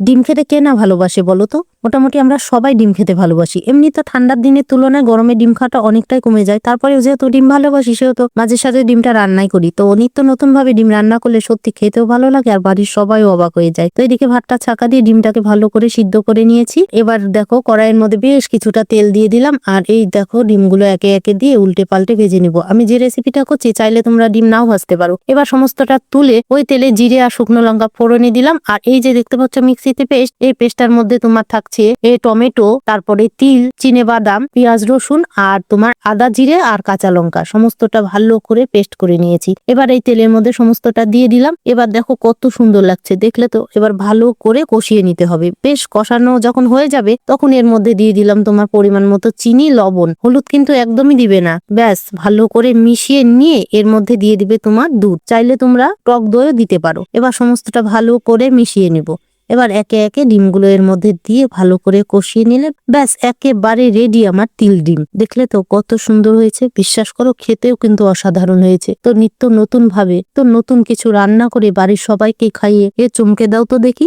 ডিম খেতে কে না ভালোবাসে বলো তো? মোটামুটি আমরা সবাই ডিম খেতে ভালোবাসি। এমনি তো ঠান্ডার দিনের তুলনায় গরমে ডিম খাওয়াটা অনেকটাই কমে যায়। তারপরেও যেহেতু ডিম ভালোবাসি সেহেতু মাঝে সাঝে ডিমটা রান্নাই করি। তো নিত্য নতুন ভাবে ডিম রান্না করলে সত্যি খেতেও ভালো লাগে আর বাড়ির সবাই অবাক হয়ে যায়। তো এদিকে ভাতটা ছাকা দিয়ে ডিমটাকে ভালো করে সিদ্ধ করে নিয়েছি। এবার দেখো কড়াইয়ের মধ্যে বেশ কিছুটা তেল দিয়ে দিলাম আর এই দেখো ডিমগুলো একে একে দিয়ে উল্টে পাল্টে ভেজে নিব। আমি যে রেসিপিটা করছি চাইলে তোমরা ডিম নাও ভাজতে পারো। এবার সমস্তটা তুলে ওই তেলে জিরে আর শুকনো লঙ্কা ফোড়নে দিলাম আর এই যে দেখতে পাচ্ছ মিক্সিতে পেস্ট, এই পেস্টটার মধ্যে তোমার থাকছে টমেটো, তারপরে তিল, চিনেবাদাম, পেঁয়াজ, রসুন আর তোমার আদা, জিরে আর কাঁচা লঙ্কা সমস্তটা ভালো করে পেস্ট করে নিয়েছি। এবার এই তেলের মধ্যে সমস্তটা দিয়ে দিলাম। এবার দেখো কত সুন্দর লাগছে, দেখলে তো? এবার ভালো করে কষিয়ে নিতে হবে। বেশ কষানো যখন হয়ে যাবে তখন এর মধ্যে দিয়ে দিলাম তোমার পরিমাণ মতো চিনি, লবণ, হলুদ কিন্তু একদমই দিবে না। ব্যাস ভালো করে মিশিয়ে নিয়ে এর মধ্যে দিয়ে দিবে তোমার দুধ, চাইলে তোমরা টক দইও দিতে পারো। এবার সমস্তটা ভালো করে মিশিয়ে নিব। এবার একে একে ডিমগুলো এর মধ্যে দিয়ে ভালো করে কষিয়ে নিলে ব্যাস একেবারে রেডি আমার তিল ডিম। দেখলে তো কত সুন্দর হয়েছে? বিশ্বাস করো খেতেও কিন্তু অসাধারণ হয়েছে। তো নিত্য নতুন ভাবে তো নতুন কিছু রান্না করে বাড়ির সবাইকে খাইয়ে চমকে দাও তো দেখি।